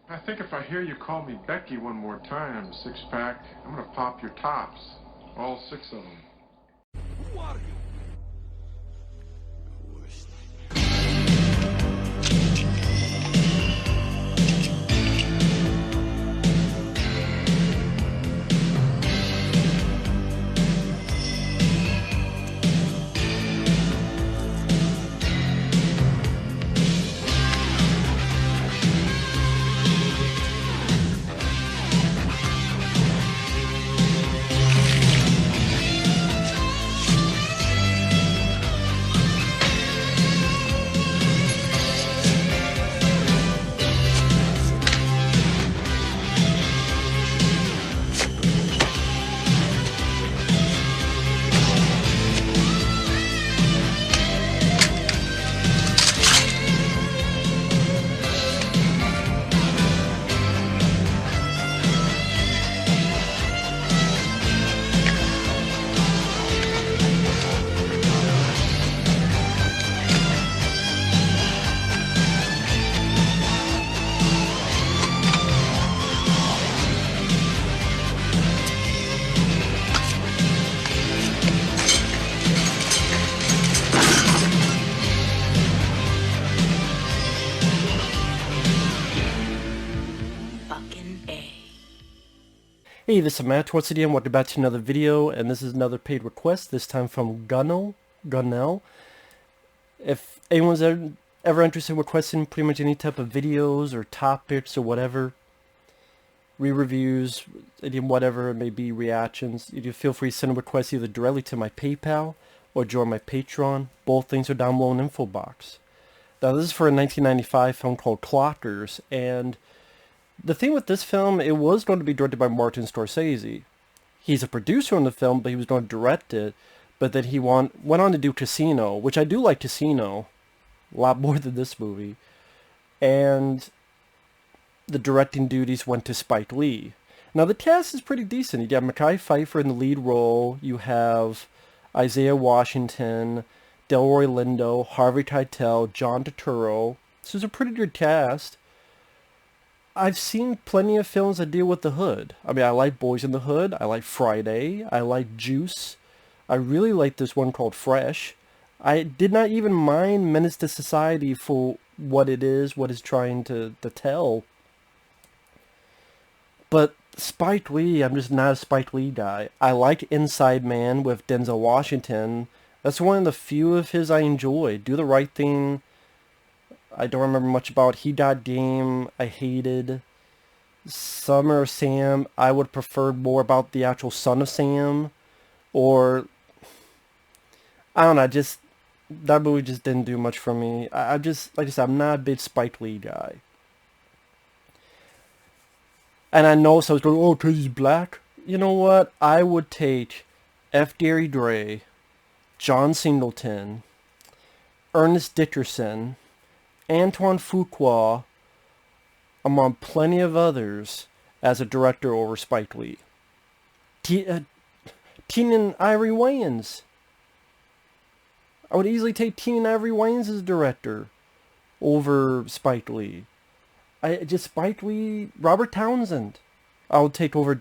I think if I hear you call me Becky one more time, six-pack, I'm gonna pop your tops. All six of them. Who are you? Hey, this is Matt once again. Welcome back to another video, and this is another paid request, this time from Gunnel. If anyone's ever interested in requesting pretty much any type of videos or topics or whatever, re-reviews, whatever it may be, reactions, you feel free to send a request either directly to my PayPal or join my Patreon. Both things are down below in the info box. Now, this is for a 1995 film called Clockers, and the thing with this film, it was going to be directed by Martin Scorsese. He's a producer on the film, but he was going to direct it. But then he went on to do Casino, which I do like Casino a lot more than this movie. And the directing duties went to Spike Lee. Now the cast is pretty decent. You got Mekhi Phifer in the lead role. You have Isaiah Washington, Delroy Lindo, Harvey Keitel, John Turturro. This is a pretty good cast. I've seen plenty of films that deal with the hood. I mean, I like Boys in the Hood. I like Friday. I like Juice. I really like this one called Fresh. I did not even mind Menace to Society for what it is, what it's trying to tell. But Spike Lee, I'm just not a Spike Lee guy. I like Inside Man with Denzel Washington. That's one of the few of his I enjoy. Do the Right Thing. I don't remember much about. He Got Game, I hated. Summer of Sam, I would prefer more about the actual Son of Sam. Or, I don't know, that movie just didn't do much for me. I just, like I said, I'm not a big Spike Lee guy. And I know someone's going, oh, because he's black? You know what? I would take F. Gary Gray, John Singleton, Ernest Dickerson, Antoine Fuqua, among plenty of others, as a director over Spike Lee. Keenan Ivory Wayans. I would easily take Keenan Ivory Wayans as director over Spike Lee. Spike Lee, Robert Townsend, I would take over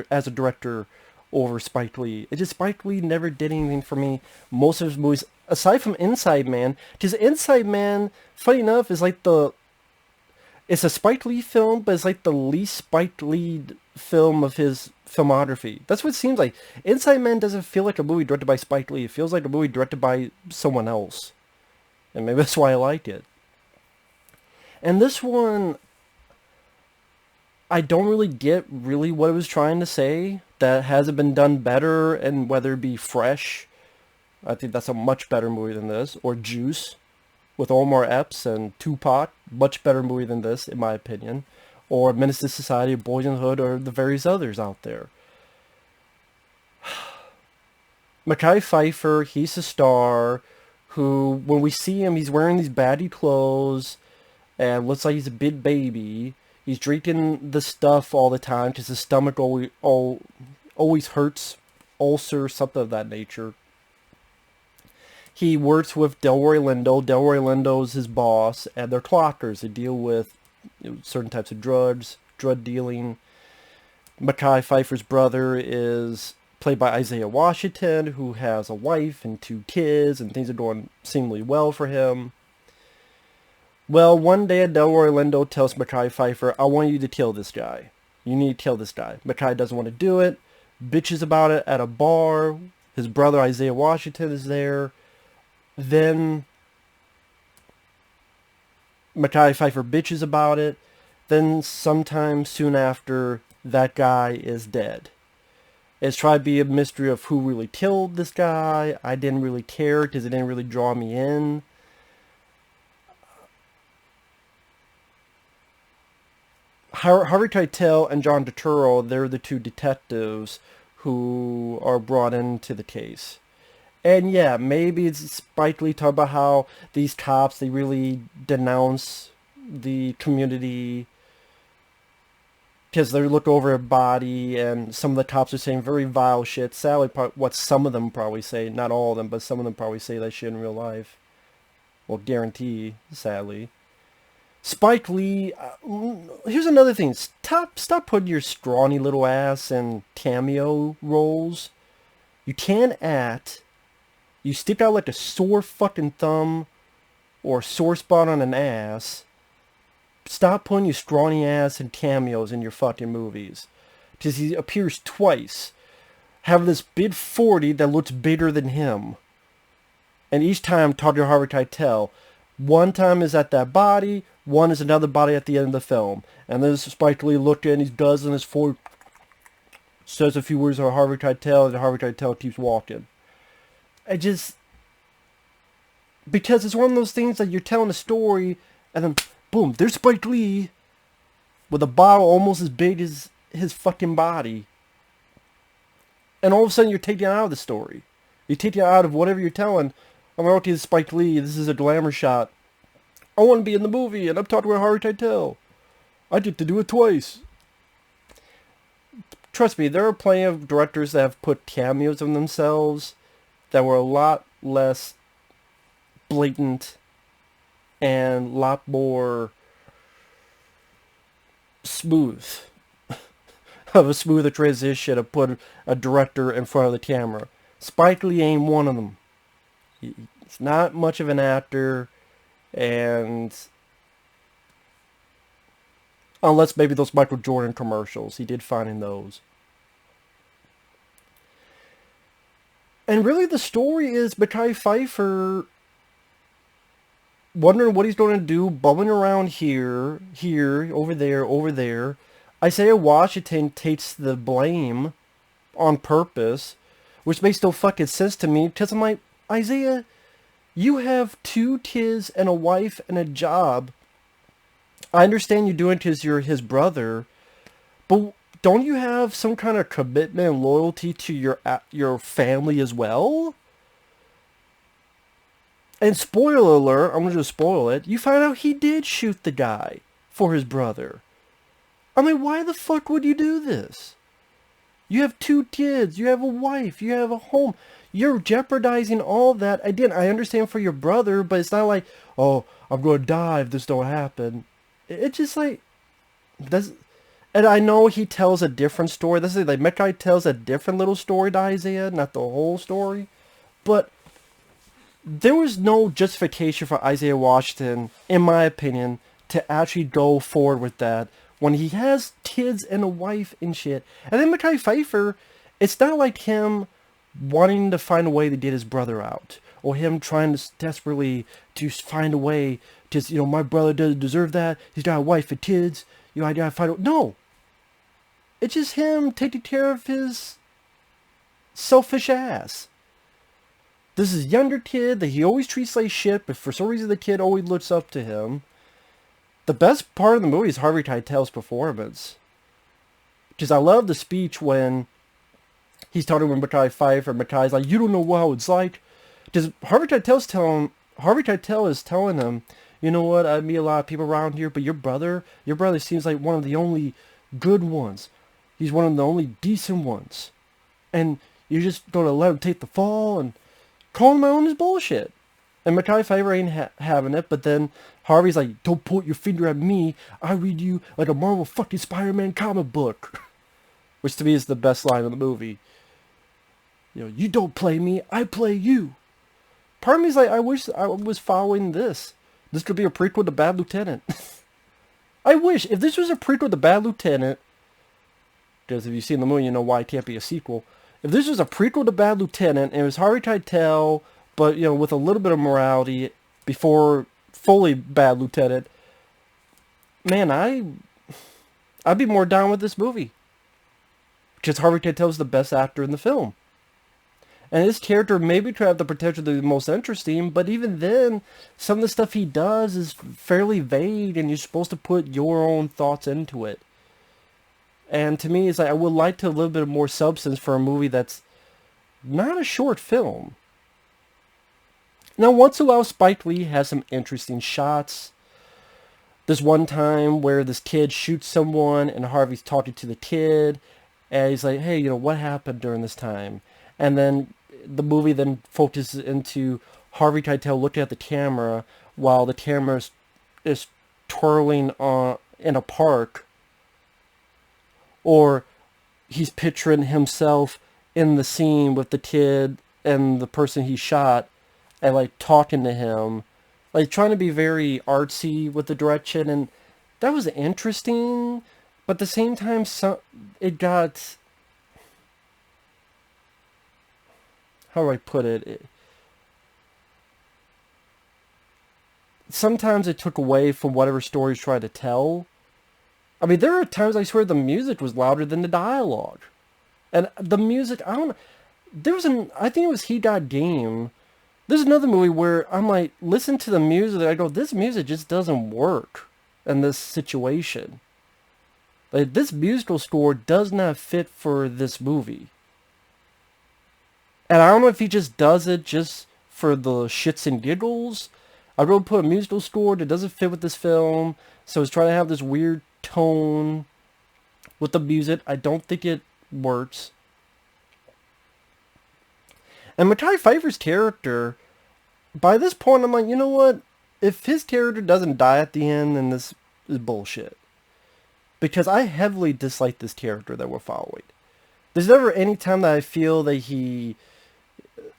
as a director over Spike Lee. Spike Lee never did anything for me. Most of his movies, aside from Inside Man, because Inside Man, funny enough, is like it's a Spike Lee film, but it's like the least Spike Lee film of his filmography. That's what it seems like. Inside Man doesn't feel like a movie directed by Spike Lee. It feels like a movie directed by someone else. And maybe that's why I like it. And this one, I don't really get what it was trying to say. That hasn't been done better, and whether it be Fresh, I think that's a much better movie than this, or Juice, with Omar Epps and Tupac, much better movie than this, in my opinion, or Menace to Society, Boys in the Hood, or the various others out there. Mekhi Phifer, he's a star, who, when we see him, he's wearing these baddie clothes, and looks like he's a big baby. He's drinking the stuff all the time because his stomach always hurts, ulcer, something of that nature. He works with Delroy Lindo. Delroy Lindo is his boss, and they're clockers. They deal with certain types of drugs, drug dealing. Mekhi Phifer's brother is played by Isaiah Washington, who has a wife and 2 kids, and things are going seemingly well for him. Well, one day Delroy Lindo tells Mekhi Phifer, I want you to kill this guy. You need to kill this guy. Mekhi doesn't want to do it, bitches about it at a bar. His brother Isaiah Washington is there. Then Mekhi Phifer bitches about it. Then sometime soon after, that guy is dead. It's tried to be a mystery of who really killed this guy. I didn't really care because it didn't really draw me in. Harvey Keitel and John Turturro, they're the 2 detectives who are brought into the case. And yeah, maybe it's Spike Lee talking about how these cops, they really denounce the community because they look over a body, and some of the cops are saying very vile shit. Sadly, what some of them probably say, not all of them, but some of them probably say that shit in real life. Well, guarantee, sadly. Spike Lee, here's another thing. Stop putting your scrawny little ass in cameo roles. You can act. You stick out like a sore fucking thumb or a sore spot on an ass. Stop putting your scrawny ass in cameos in your fucking movies. Because he appears twice. Have this big 40 that looks bigger than him. And each time talking to Harvey Keitel. One time is at that body, one is another body at the end of the film. And then Spike Lee looked in, he does in his 40, says a few words to Harvey Keitel, and Harvey Keitel keeps walking. Because it's one of those things that you're telling a story, and then, boom, there's Spike Lee with a bottle almost as big as his fucking body. And all of a sudden you're taking it out of the story. You're taking it out of whatever you're telling. I'm like, okay, this is Spike Lee, this is a glamour shot. I want to be in the movie, and I'm talking about Harvey Keitel. I get to do it twice. Trust me, there are plenty of directors that have put cameos of themselves that were a lot less blatant and a lot more smooth. Of a smoother transition to put a director in front of the camera. Spike Lee ain't one of them. He's not much of an actor, and unless maybe those Michael Jordan commercials, he did fine in those. And really the story is Mekhi Phifer wondering what he's going to do, bubbling around here, over there. Isaiah Washington takes the blame on purpose, which makes no fucking sense to me, because I'm like, Isaiah, you have 2 kids and a wife and a job. I understand you're doing it because you're his brother, but don't you have some kind of commitment and loyalty to your family as well? And spoiler alert, I'm going to just spoil it, you find out he did shoot the guy for his brother. I mean, why the fuck would you do this? You have 2 kids, you have a wife, you have a home. You're jeopardizing all that. Again, I understand for your brother, but it's not like, oh, I'm going to die if this don't happen. It's just like, and I know he tells a different story. This is like, Mekhi tells a different little story to Isaiah, not the whole story. But there was no justification for Isaiah Washington, in my opinion, to actually go forward with that when he has kids and a wife and shit. And then Mekhi Phifer, it's not like him wanting to find a way to get his brother out, or him trying to desperately to find a way to, my brother doesn't deserve that, he's got a wife and kids, I gotta find a... No! It's just him taking care of his selfish ass. This is a younger kid that he always treats like shit, but for some reason the kid always looks up to him. The best part of the movie is Harvey Keitel's performance. Because I love the speech when he's talking with Mekhi Phifer, and Mekhi's like, you don't know how it's like. Because Harvey Keitel is telling him, you know what, I meet a lot of people around here, but your brother seems like one of the only good ones. He's one of the only decent ones. And you're just going to let him take the fall and call him out on his bullshit. And Mekhi Phifer ain't having it, but then Harvey's like, don't point your finger at me. I read you like a Marvel fucking Spider-Man comic book. Which to me is the best line of the movie. You know, you don't play me, I play you. Part of me is like, I wish I was following this. This could be a prequel to Bad Lieutenant. I wish, if this was a prequel to Bad Lieutenant, because if you've seen the movie, you know why it can't be a sequel. If this was a prequel to Bad Lieutenant, and it was Harvey Keitel, but, you know, with a little bit of morality before fully Bad Lieutenant, man, I'd be more down with this movie. Because Harvey Keitel is the best actor in the film. And his character maybe could have the potential to be the most interesting, but even then, some of the stuff he does is fairly vague, and you're supposed to put your own thoughts into it. And to me, it's like, I would like to a little bit more substance for a movie that's not a short film. Now, once in a while, Spike Lee has some interesting shots. There's one time where this kid shoots someone, and Harvey's talking to the kid, and he's like, hey, you know, what happened during this time? And then the movie then focuses into Harvey Keitel looking at the camera while the camera is twirling in a park. Or he's picturing himself in the scene with the kid and the person he shot and like talking to him. Like trying to be very artsy with the direction, and that was interesting. But at the same time, it got... How do I put it? Sometimes it took away from whatever story he's trying to tell. I mean, there are times I swear the music was louder than the dialogue. And the music, I don't know. I think it was He Got Game. There's another movie where I'm like, listen to the music, and I go, this music just doesn't work in this situation. Like, this musical score does not fit for this movie. And I don't know if he just does it just for the shits and giggles. I wrote put a musical score that doesn't fit with this film, so it's trying to have this weird tone with the music. I don't think it works. And Mekhi Phifer's character, by this point, I'm like, you know what? If his character doesn't die at the end, then this is bullshit. Because I heavily dislike this character that we're following. There's never any time that I feel that he...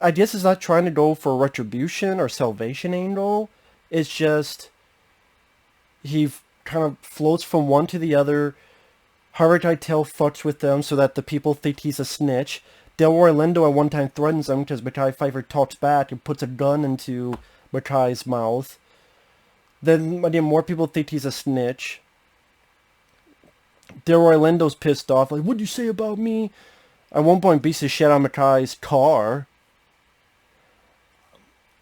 I guess it's not trying to go for a retribution or salvation angle. It's just... he kind of floats from one to the other. Harvey Keitel fucks with them so that the people think he's a snitch. Delroy Lindo at one time threatens him because Mekhi Phifer talks back and puts a gun into Mekhi's mouth. Then again, more people think he's a snitch. Delroy Lindo's pissed off, like, what'd you say about me? At one point, beats the shit out of Mekhi's car.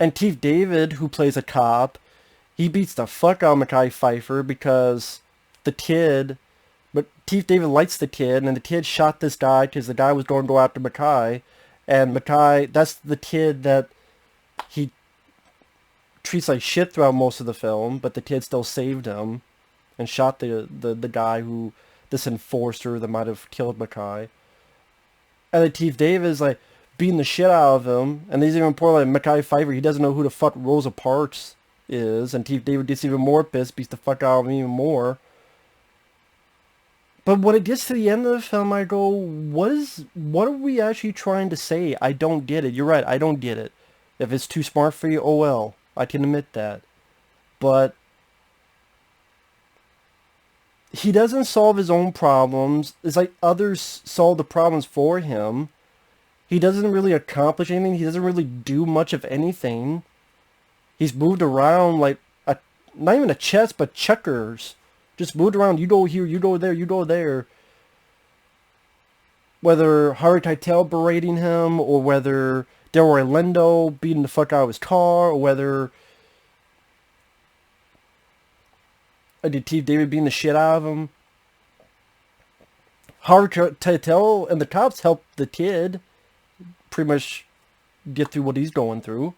And Chief David, who plays a cop, he beats the fuck out of Mekhi Phifer because the kid... But Chief David likes the kid, and the kid shot this guy because the guy was going to go after Mekhi. And Mekhi, that's the kid that he treats like shit throughout most of the film, but the kid still saved him and shot the guy who... this enforcer that might have killed Mekhi. And then Chief David is like beating the shit out of him. And he's even poor like Mekhi Phifer. He doesn't know who the fuck Rosa Parks is. And Chief David gets even more pissed, beats the fuck out of him even more. But when it gets to the end of the film, I go, what are we actually trying to say? I don't get it. You're right, I don't get it. If it's too smart for you, oh well. I can admit that. But he doesn't solve his own problems. It's like others solve the problems for him. He doesn't really accomplish anything. He doesn't really do much of anything. He's moved around like, not even a chess, but checkers. Just moved around. You go here, you go there, you go there. Whether Harvey Keitel berating him, or whether Delroy Lindo beating the fuck out of his car, or whether... did Chief David beating the shit out of him. Harvey Keitel and the cops help the kid pretty much get through what he's going through.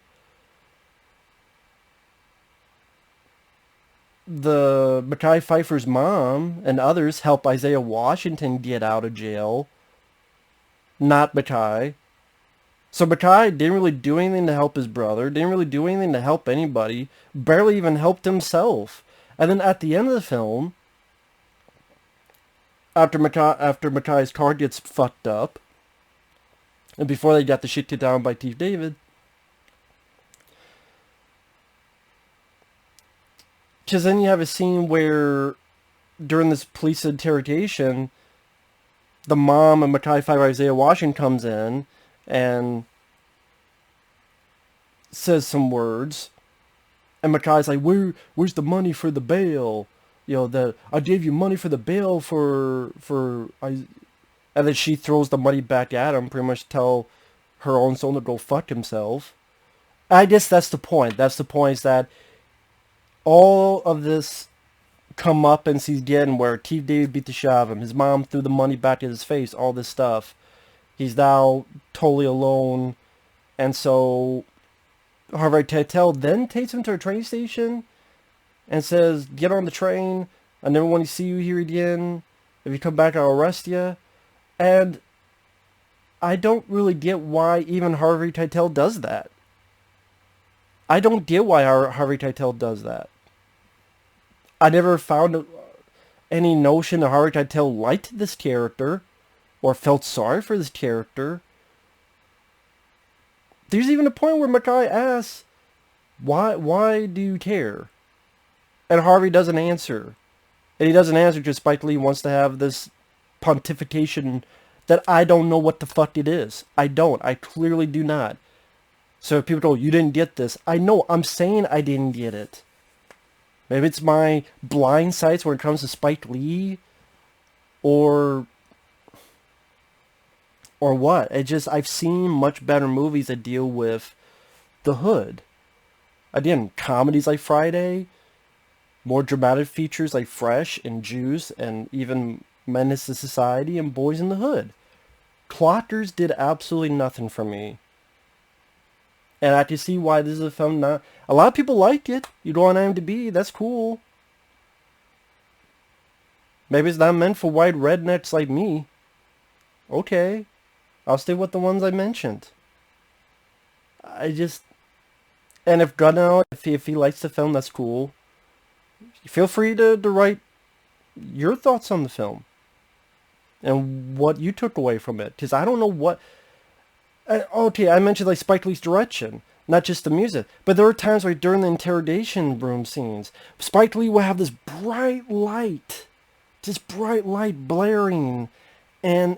The Mekhi Phifer's mom and others help Isaiah Washington get out of jail. Not Mekhi. So Mekhi didn't really do anything to help his brother, didn't really do anything to help anybody, barely even helped himself. And then at the end of the film, after Mekhi's car gets fucked up, and before they got the shit kicked down by Chief David, because then you have a scene where during this police interrogation, the mom of Mekhi Phifer, Isaiah Washington, comes in and says some words, and Mekhi's like, "Where's the money for the bail? You know, that I gave you money for the bail for I," and then she throws the money back at him, pretty much tell her own son to go fuck himself. I guess that's the point. That's the point, is that all of this comeuppance he's getting, where Chief David beat the shit out of him, his mom threw the money back at his face, all this stuff. He's now totally alone, and so Harvey Keitel then takes him to a train station and says, "Get on the train. I never want to see you here again. If you come back, I'll arrest you." And I don't really get why even Harvey Keitel does that. I don't get why Harvey Keitel does that. I never found any notion that Harvey Keitel liked this character or felt sorry for this character. There's even a point where Mekhi asks, why do you care? And Harvey doesn't answer. And he doesn't answer because Spike Lee wants to have this pontification that I don't know what the fuck it is. I don't. I clearly do not. So if people go, "You didn't get this," I know. I'm saying I didn't get it. Maybe it's my blind sights when it comes to Spike Lee, or what. I've seen much better movies that deal with the hood. Again, comedies like Friday, more dramatic features like Fresh and Juice, and even Menace to Society and Boys in the Hood. Clockers did absolutely nothing for me. And I can see why this is a film not... A lot of people like it. You go on IMDb, that's cool. Maybe it's not meant for white rednecks like me. Okay. I'll stay with the ones I mentioned. And if Gunnel, if he likes the film, that's cool. Feel free to write your thoughts on the film. And what you took away from it. Because I don't know what... Okay, I mentioned like Spike Lee's direction, not just the music, but there were times like during the interrogation room scenes, Spike Lee will have this bright light blaring, and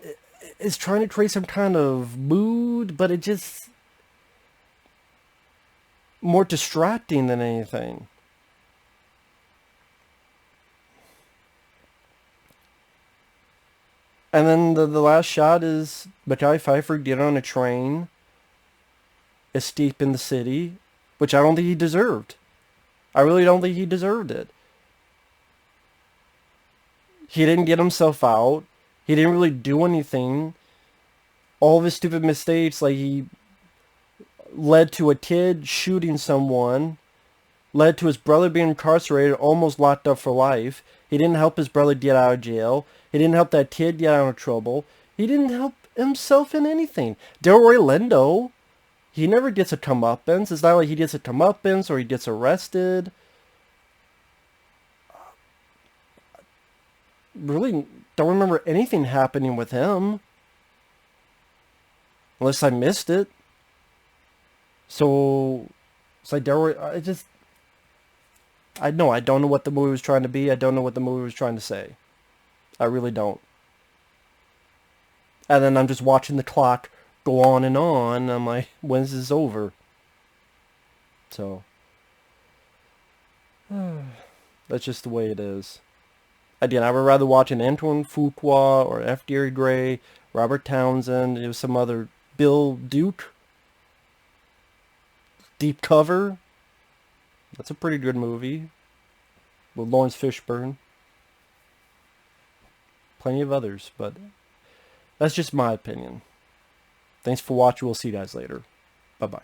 it's trying to create some kind of mood, but it just more distracting than anything. And then the last shot is Mekhi Phifer get on a train, escape in the city, which I don't think he deserved. I really don't think he deserved it. He didn't get himself out. He didn't really do anything. All of his stupid mistakes, like he led to a kid shooting someone, led to his brother being incarcerated, almost locked up for life. He didn't help his brother get out of jail. He didn't help that kid get out of trouble. He didn't help himself in anything. Delroy Lindo, he never gets a comeuppance. It's not like he gets a comeuppance or he gets arrested. Really don't remember anything happening with him. Unless I missed it. So, it's like Delroy, I don't know what the movie was trying to be. I don't know what the movie was trying to say. I really don't. And then I'm just watching the clock go on and on. I'm like, when's this over? So, that's just the way it is. Again, I would rather watch an Antoine Fuqua or F. Gary Gray, Robert Townsend, it was some other, Bill Duke. Deep Cover. That's a pretty good movie. With Lawrence Fishburne. Plenty of others, but that's just my opinion. Thanks for watching. We'll see you guys later. Bye-bye.